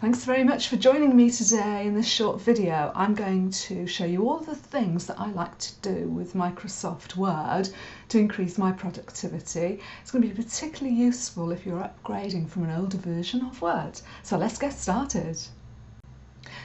Thanks very much for joining me today in this short video. I'm going to show you all the things that I like to do with Microsoft Word to increase my productivity. It's going to be particularly useful if you're upgrading from an older version of Word. So let's get started.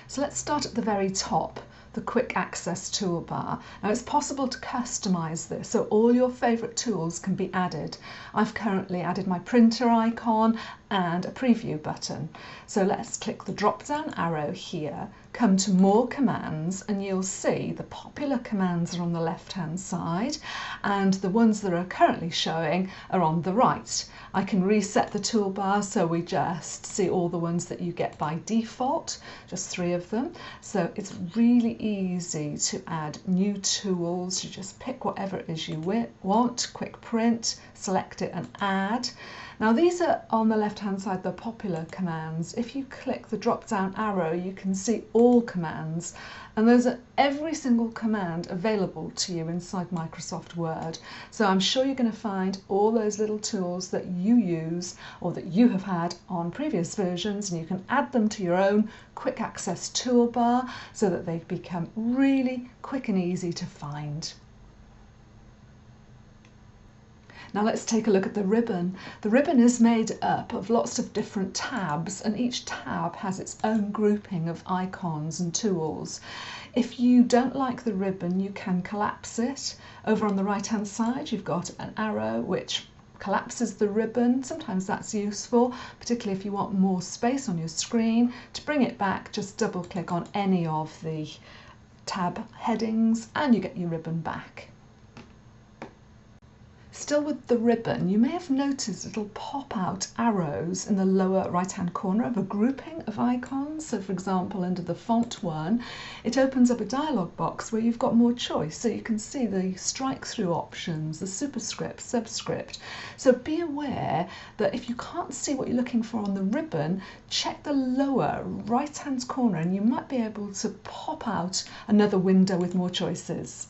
So let's start at the very top, the quick access toolbar. Now it's possible to customize this so all your favorite tools can be added. I've currently added my printer icon and a preview button. So let's click the drop down arrow here, come to more commands, and you'll see the popular commands are on the left hand side and the ones that are currently showing are on the right. I can reset the toolbar so we just see all the ones that you get by default, just 3 of them. So it's really easy to add new tools. You just pick whatever it is you want, quick print, select it and add. Now these are on the left hand side, the popular commands. If you click the drop down arrow, you can see all commands, and those are every single command available to you inside Microsoft Word. So I'm sure you're going to find all those little tools that you use or that you have had on previous versions, and you can add them to your own quick access toolbar so that they become really quick and easy to find. Now let's take a look at the ribbon. The ribbon is made up of lots of different tabs, and each tab has its own grouping of icons and tools. If you don't like the ribbon, you can collapse it. Over on the right hand side you've got an arrow which collapses the ribbon. Sometimes that's useful, particularly if you want more space on your screen. To bring it back, just double click on any of the tab headings and you get your ribbon back. Still with the ribbon, you may have noticed little pop-out arrows in the lower right-hand corner of a grouping of icons. So for example, under the font one, it opens up a dialog box where you've got more choice. So you can see the strike-through options, the superscript, subscript. So be aware that if you can't see what you're looking for on the ribbon, check the lower right-hand corner and you might be able to pop out another window with more choices.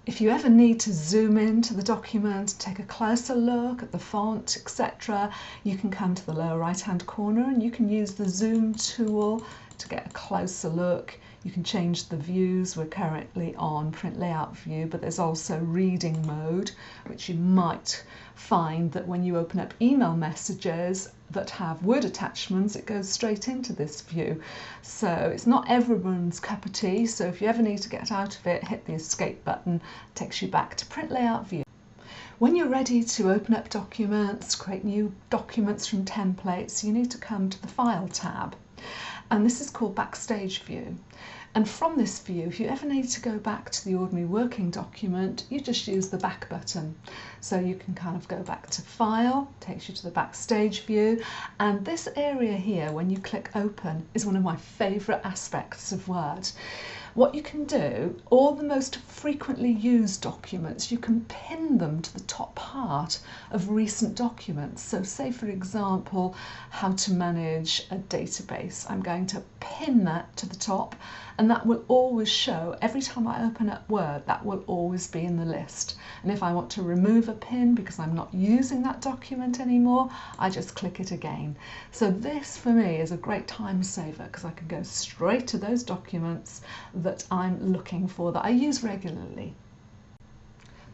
If you ever need to zoom into the document, take a closer look at the font, etc., you can come to the lower right hand corner and you can use the zoom tool to get a closer look. You can change the views. We're currently on print layout view, but there's also reading mode, which you might find that when you open up email messages that have word attachments, it goes straight into this view. So it's not everyone's cup of tea, so if you ever need to get out of it, hit the escape button. It takes you back to print layout view. When you're ready to open up documents, create new documents from templates, you need to come to the File tab. And this is called Backstage View. And from this view, if you ever need to go back to the ordinary working document, you just use the back button. So you can kind of go back to File, takes you to the Backstage View, and this area here, when you click Open, is one of my favourite aspects of Word. What you can do, all the most frequently used documents, you can pin them to the top part of recent documents. So say for example, how to manage a database. I'm going to pin that to the top and that will always show, every time I open up Word, that will always be in the list. And if I want to remove a pin because I'm not using that document anymore, I just click it again. So this for me is a great time saver because I can go straight to those documents that I'm looking for, that I use regularly.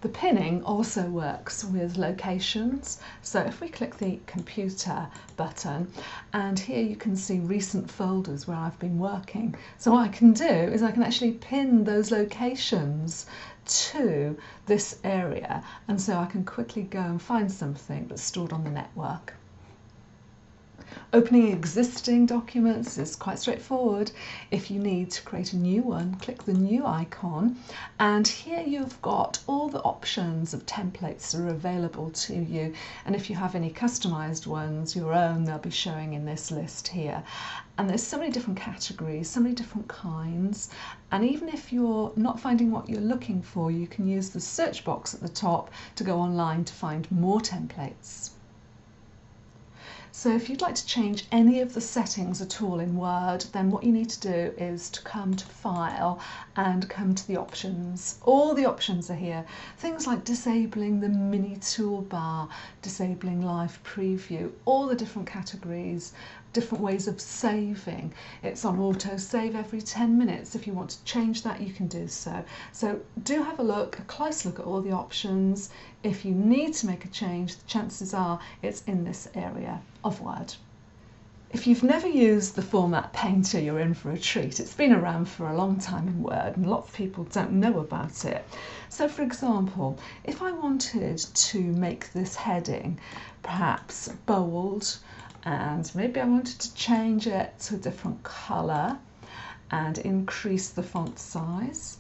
The pinning also works with locations. So if we click the computer button, and here you can see recent folders where I've been working. So what I can do is I can actually pin those locations to this area, and so I can quickly go and find something that's stored on the network. Opening existing documents is quite straightforward. If you need to create a new one, click the new icon, and here you've got all the options of templates that are available to you, and if you have any customized ones, your own, they'll be showing in this list here. And there's so many different categories, so many different kinds, and even if you're not finding what you're looking for, you can use the search box at the top to go online to find more templates. So if you'd like to change any of the settings at all in Word, then what you need to do is to come to File and come to the options. All the options are here. Things like disabling the mini toolbar, disabling live preview, all the different categories, different ways of saving. It's on auto save every 10 minutes. If you want to change that, you can do so. So do have a close look at all the options. If you need to make a change, the chances are it's in this area of Word. If you've never used the Format Painter, you're in for a treat. It's been around for a long time in Word and lots of people don't know about it. So for example, if I wanted to make this heading perhaps bold, and maybe I wanted to change it to a different colour and increase the font size,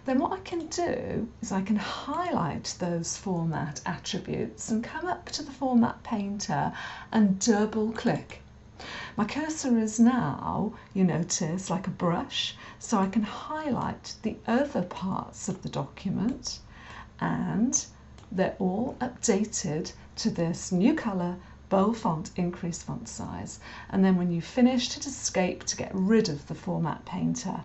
then what I can do is I can highlight those format attributes and come up to the Format Painter and double click. My cursor is now, you notice, like a brush, so I can highlight the other parts of the document and they're all updated to this new colour, bold font, increase font size. And then when you finish, hit escape to get rid of the Format Painter.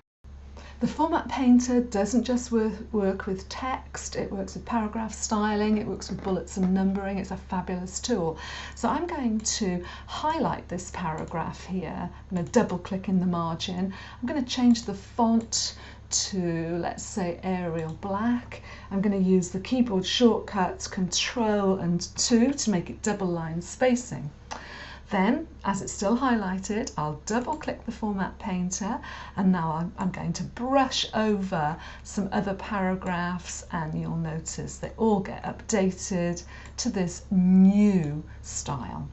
The Format Painter doesn't just work with text, it works with paragraph styling, it works with bullets and numbering. It's a fabulous tool. So I'm going to highlight this paragraph here. I'm going to double click in the margin. I'm going to change the font to, let's say, Arial Black. I'm going to use the keyboard shortcut Control and 2 to make it double line spacing. Then, as it's still highlighted, I'll double click the Format Painter, and now I'm going to brush over some other paragraphs, and you'll notice they all get updated to this new style.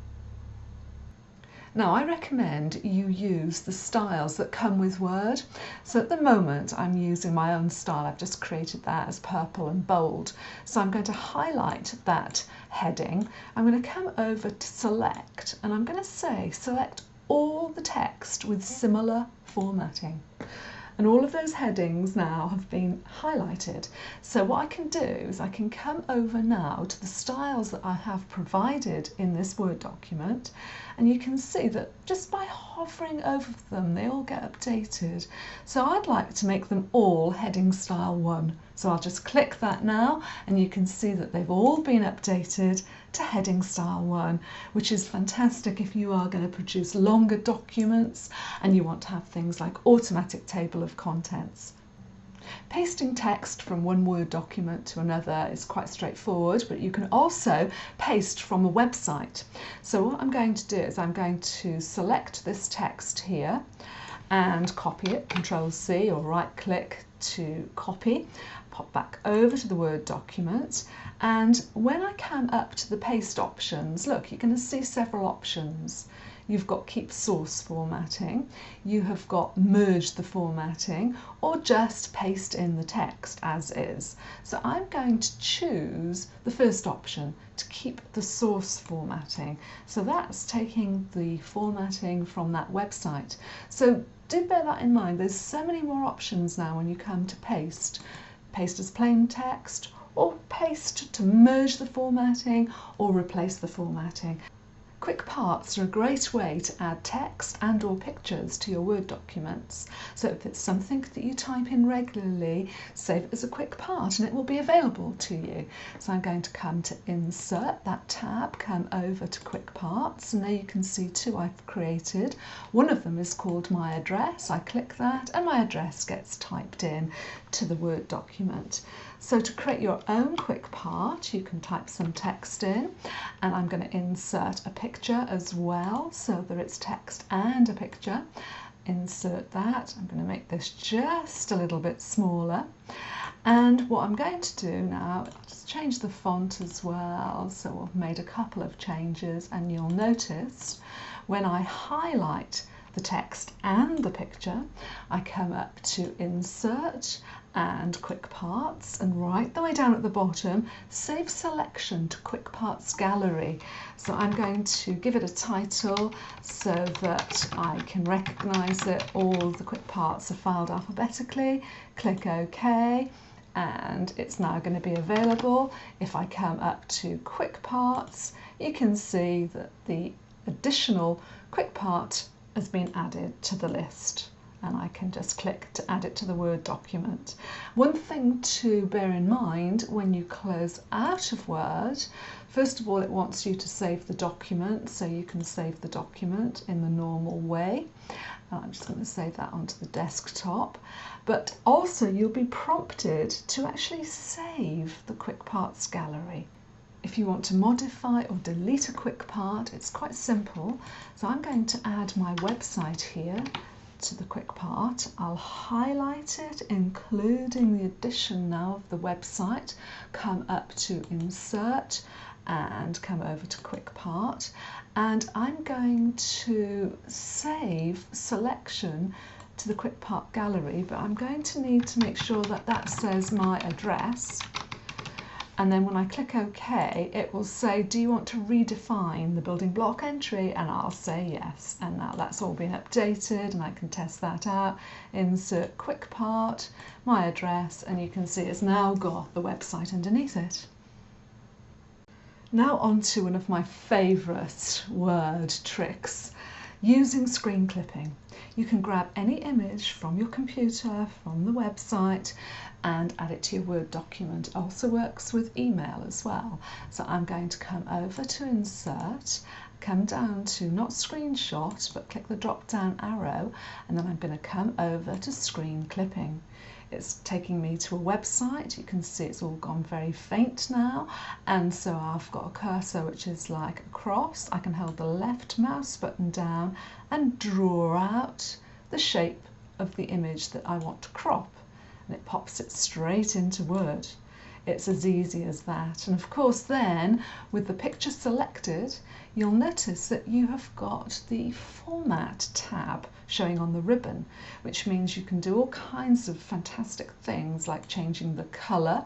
Now I recommend you use the styles that come with Word. So at the moment I'm using my own style. I've just created that as purple and bold. So I'm going to highlight that heading. I'm going to come over to select and I'm going to say select all the text with similar formatting. And all of those headings now have been highlighted. So what I can do is I can come over now to the styles that I have provided in this Word document, and you can see that just by hovering over them, they all get updated. So I'd like to make them all heading style 1. So I'll just click that now, and you can see that they've all been updated to heading style 1, which is fantastic if you are going to produce longer documents and you want to have things like automatic table of contents. Pasting text from one Word document to another is quite straightforward, but you can also paste from a website. So what I'm going to do is I'm going to select this text here and copy it, Control C, or right click to copy, pop back over to the Word document, and when I come up to the paste options, look, you're going to see several options. You've got keep source formatting, you have got merge the formatting, or just paste in the text as is. So I'm going to choose the first option, to keep the source formatting. So that's taking the formatting from that website. So do bear that in mind. There's so many more options now when you come to paste. Paste as plain text, or paste to merge the formatting, or replace the formatting. Quick parts are a great way to add text and or pictures to your Word documents. So if it's something that you type in regularly, save it as a quick part and it will be available to you. So I'm going to come to Insert, that tab, come over to Quick Parts, and there you can see 2 I've created. One of them is called My Address. I click that and my address gets typed in to the Word document. So to create your own quick part, you can type some text in, and I'm going to insert a picture as well, so that it's text and a picture. Insert that. I'm going to make this just a little bit smaller. And what I'm going to do now, just change the font as well. So I've made a couple of changes, and you'll notice when I highlight the text and the picture, I come up to Insert and Quick Parts, and right the way down at the bottom, Save Selection to Quick Parts Gallery. So I'm going to give it a title so that I can recognise it. All the quick parts are filed alphabetically. Click OK, and it's now going to be available. If I come up to Quick Parts, you can see that the additional quick part has been added to the list, and I can just click to add it to the Word document. One thing to bear in mind when you close out of Word, first of all, it wants you to save the document, so you can save the document in the normal way. I'm just going to save that onto the desktop, but also you'll be prompted to actually save the quick parts gallery. If you want to modify or delete a quick part, it's quite simple. So I'm going to add my website here to the quick part. I'll highlight it, including the addition now of the website, come up to Insert and come over to Quick Part, and I'm going to save selection to the Quick Part gallery, but I'm going to need to make sure that that says my address. And then when I click OK, it will say, do you want to redefine the building block entry? And I'll say yes. And now that's all been updated and I can test that out. Insert quick part, my address, and you can see it's now got the website underneath it. Now on to one of my favourite Word tricks, using screen clipping. You can grab any image from your computer, from the website, and add it to your Word document. It also works with email as well. So I'm going to come over to Insert, come down to not Screenshot, but click the drop down arrow, and then I'm going to come over to Screen Clipping. It's taking me to a website. You can see it's all gone very faint now, and so I've got a cursor which is like a cross. I can hold the left mouse button down and draw out the shape of the image that I want to crop, and it pops it straight into Word. It's as easy as that. And of course then, with the picture selected, you'll notice that you have got the Format tab showing on the ribbon, which means you can do all kinds of fantastic things like changing the colour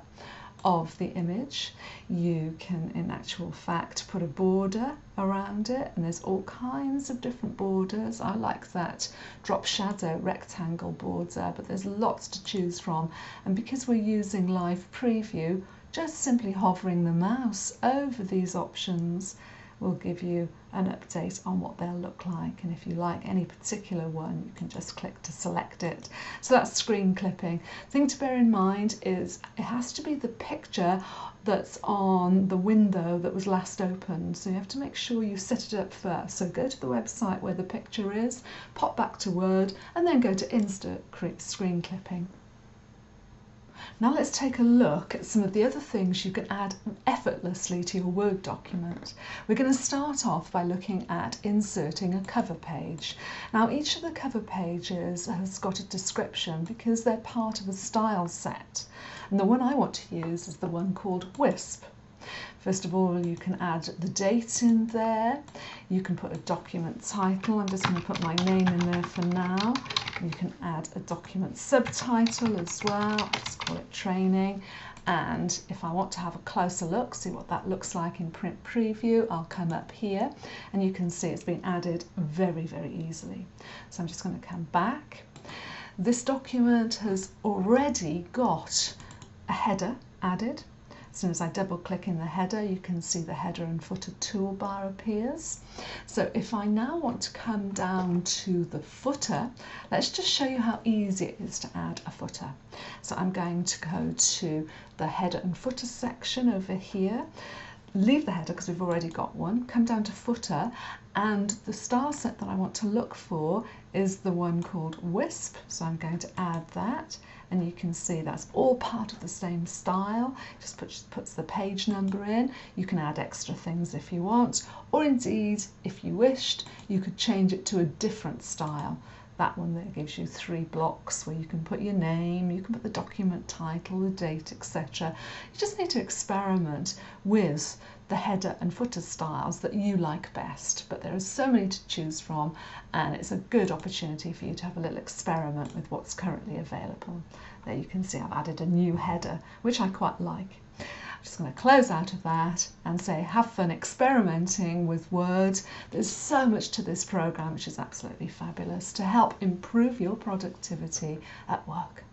of the image. You can, in actual fact, put a border around it, and there's all kinds of different borders. I like that drop shadow rectangle border, but there's lots to choose from. And because we're using live preview, just simply hovering the mouse over these options will give you an update on what they'll look like, and if you like any particular one, you can just click to select it. So that's screen clipping. Thing to bear in mind is it has to be the picture that's on the window that was last opened, so you have to make sure you set it up first. So go to the website where the picture is, pop back to Word, and then go to Insert Screen Clipping. Now let's take a look at some of the other things you can add effortlessly to your Word document. We're going to start off by looking at inserting a cover page. Now each of the cover pages has got a description because they're part of a style set. And the one I want to use is the one called Wisp. First of all, you can add the date in there. You can put a document title. I'm just going to put my name in there for now. You can add a document subtitle as well. I'll just call it training. And if I want to have a closer look, see what that looks like in print preview, I'll come up here and you can see it's been added very, very easily. So I'm just going to come back. This document has already got a header added. As soon as I double click in the header, you can see the header and footer toolbar appears. So if I now want to come down to the footer, let's just show you how easy it is to add a footer. So I'm going to go to the header and footer section over here, leave the header because we've already got one, come down to footer, and the style set that I want to look for is the one called Wisp. So I'm going to add that. And you can see that's all part of the same style. Just puts the page number in. You can add extra things if you want, or indeed, if you wished, you could change it to a different style. That one there gives you 3 blocks where you can put your name, you can put the document title, the date, etc. You just need to experiment with the header and footer styles that you like best, but there are so many to choose from, and it's a good opportunity for you to have a little experiment with what's currently available. There you can see I've added a new header, which I quite like. I'm just going to close out of that and say have fun experimenting with Word. There's so much to this program which is absolutely fabulous to help improve your productivity at work.